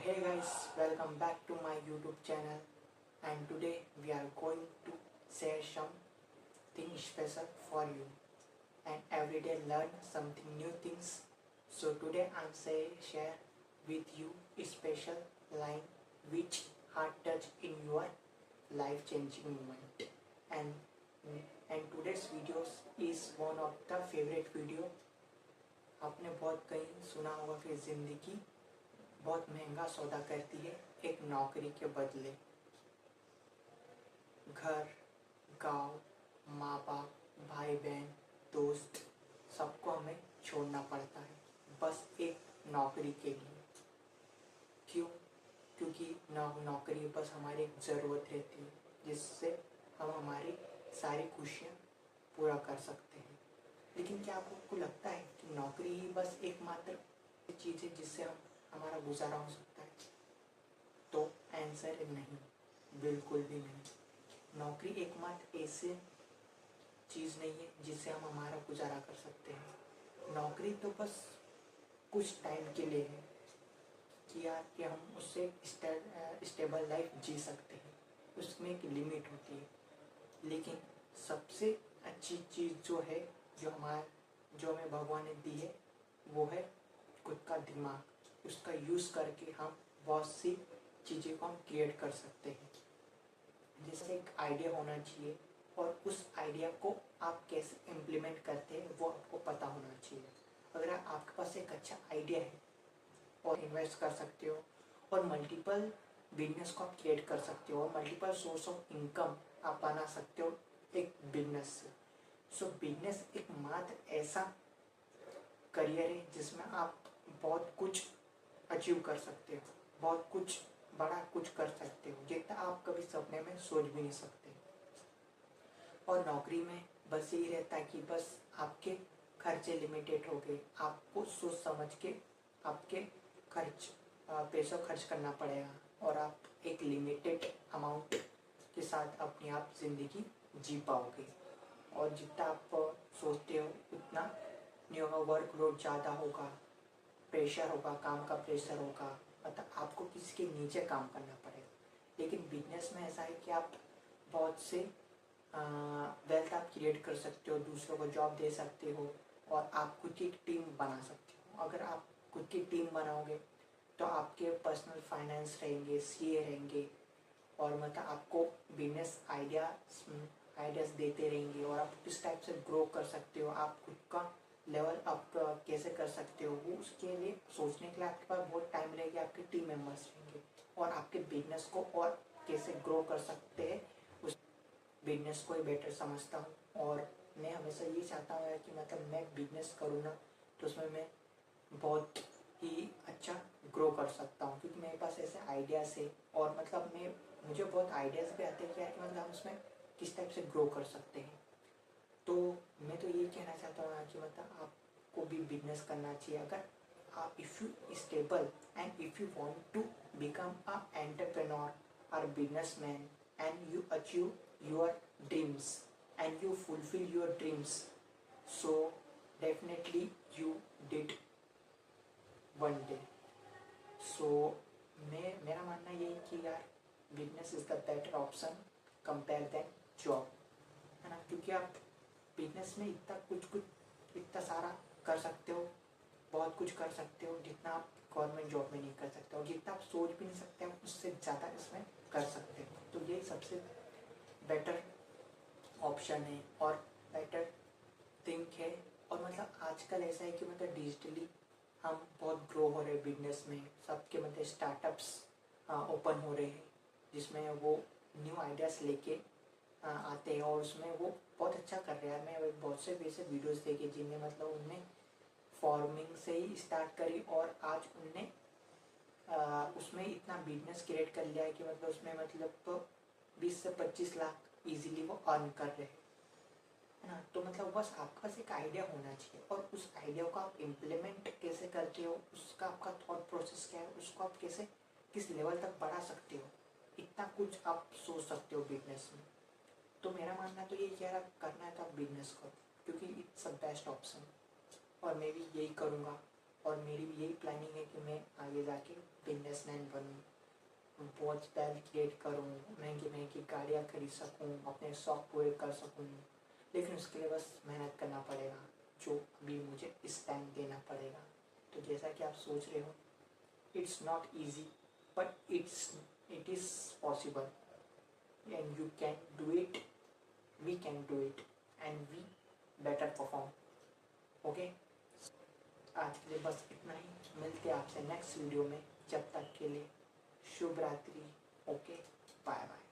Hey guys, welcome back to my YouTube channel, and today we are going to share something special for you and every day learn something new things. So today I'm share with you a special line which heart touch in your life changing moment. And today's videos is one of the favorite video. आपने बहुत कहीं सुना होगा कि जिंदगी बहुत महंगा सौदा करती है एक नौकरी के बदले। घर, गांव, माँ बाप, भाई बहन, दोस्त सबको हमें छोड़ना पड़ता है बस एक नौकरी के लिए। क्यों? क्योंकि नौकरी बस हमारी एक ज़रूरत रहती है जिससे हम हमारी सारी खुशियाँ पूरा कर सकते हैं। लेकिन क्या आपको लगता है कि नौकरी ही बस एकमात्र चीज़ है जिससे हम हमारा गुजारा हो सकता है? तो आंसर नहीं, बिल्कुल भी नहीं। नौकरी एकमात्र ऐसे चीज़ नहीं है जिससे हम हमारा गुजारा कर सकते हैं। नौकरी तो बस कुछ टाइम के लिए है कि हम उससे स्टेबल लाइफ जी सकते हैं, उसमें एक लिमिट होती है। लेकिन सबसे अच्छी चीज़ जो है जो हमें भगवान ने दी है वो है खुद का दिमाग। उसका यूज़ करके हम बहुत सी चीज़ें को हम क्रिएट कर सकते हैं। जैसे एक आइडिया होना चाहिए और उस आइडिया को आप कैसे इम्प्लीमेंट करते हैं वो आपको पता होना चाहिए। अगर आपके पास एक अच्छा आइडिया है और इन्वेस्ट कर सकते हो और मल्टीपल बिजनेस को आप क्रिएट कर सकते हो और मल्टीपल सोर्स ऑफ इनकम आप बना सकते हो एक बिजनेस से। सो बिजनेस एक मात्र ऐसा करियर है जिसमें आप बहुत कुछ अचीव कर सकते हो, बहुत कुछ बड़ा कुछ कर सकते हो जितना आप कभी सपने में सोच भी नहीं सकते। और नौकरी में बस यही रहता है कि बस आपके खर्चे लिमिटेड हो गए, आपको सोच समझ के आपके पैसा खर्च करना पड़ेगा और आप एक लिमिटेड अमाउंट के साथ अपनी आप जिंदगी जी पाओगे। और जितना आप सोचते हो उतना नहीं होगा, वर्कलोड ज़्यादा होगा, प्रेशर होगा, काम का प्रेशर होगा, मतलब आपको किसी के नीचे काम करना पड़ेगा। लेकिन बिजनेस में ऐसा है कि आप बहुत से वेल्थ आप क्रिएट कर सकते हो, दूसरों को जॉब दे सकते हो और आप खुद की टीम बना सकते हो। अगर आप खुद की टीम बनाओगे तो आपके पर्सनल फाइनेंस रहेंगे, सीए रहेंगे और मतलब आपको बिजनेस आइडियाज़ देते रहेंगे और आप किस टाइप से ग्रो कर सकते हो, आप खुद का लेवल अप कैसे कर सकते हो, वो उसके लिए सोचने के लिए आपके पास बहुत टाइम लगेगा। आपके टीम मेंबर्स रहेंगे और आपके बिजनेस को और कैसे ग्रो कर सकते हैं उस बिजनेस को ही बेटर समझता हूँ। और मैं हमेशा ये चाहता हूँ कि मतलब मैं बिजनेस करूँ ना तो उसमें मैं बहुत ही अच्छा ग्रो कर सकता हूँ क्योंकि मेरे पास ऐसे आइडियाज़ है और मतलब मुझे बहुत आइडियाज़ भी आते हैं कि मतलब हम उसमें किस टाइप से ग्रो कर सकते हैं। तो मैं तो ये कहना चाहता हूँ कि मतलब आपको भी बिजनेस करना चाहिए। अगर आप if you stable and if you want to become a entrepreneur और businessman and you achieve your dreams and you fulfil your dreams, so definitely you did one day. So मेरा मानना ये है कि यार business is the better option compare than job, है ना। क्योंकि आप बिजनेस में इतना सारा कर सकते हो, बहुत कुछ कर सकते हो जितना आप गवर्नमेंट जॉब में नहीं कर सकते हो, जितना आप सोच भी नहीं सकते हो उससे ज़्यादा इसमें कर सकते हो। तो ये सबसे बेटर ऑप्शन है और बेटर थिंक है। और मतलब आजकल ऐसा है कि मतलब डिजिटली हम बहुत ग्रो हो रहे हैं बिजनेस में, सबके मतलब स्टार्टअप्स ओपन हो रहे हैं जिसमें वो न्यू आइडियाज़ लेके आते हैं और उसमें वो बहुत अच्छा कर रहे हैं। मैं बहुत से वैसे वीडियोस देखे जिनमें मतलब उनने फार्मिंग से ही स्टार्ट करी और आज उनने उसमें इतना बिजनेस क्रिएट कर लिया है कि मतलब उसमें मतलब 20 से 25 लाख इजीली वो अर्न कर रहे हैं, है ना। तो मतलब बस आपके पास एक आइडिया होना चाहिए और उस आइडिया को आप इम्प्लीमेंट कैसे करते हो, उसका आपका थॉट प्रोसेस क्या है, उसको आप कैसे किस लेवल तक बढ़ा सकते हो, इतना कुछ आप सोच सकते हो बिजनेस में। तो मेरा मानना तो ये कह रहा करना है तो आप बिजनेस करो क्योंकि इट्स अ बेस्ट ऑप्शन और मैं भी यही करूँगा और मेरी भी यही प्लानिंग है कि मैं आगे जाके बिजनेसमैन बनूँ, बहुत वेल्थ क्रिएट करूँ, महंगी महंगी गाड़ियाँ खरीद सकूँ, अपने शौक पूरे कर सकूँ। लेकिन उसके लिए बस मेहनत करना पड़ेगा, जो अभी मुझे इस टाइम देना पड़ेगा। तो जैसा कि आप सोच रहे हो, it's not easy but it is possible and you can do it, we can do it and we better perform. Okay, आज के लिए बस इतना ही। मिलते हैं आपसे नेक्स्ट वीडियो में। जब तक के लिए शुभ रात्रि। Okay, bye bye.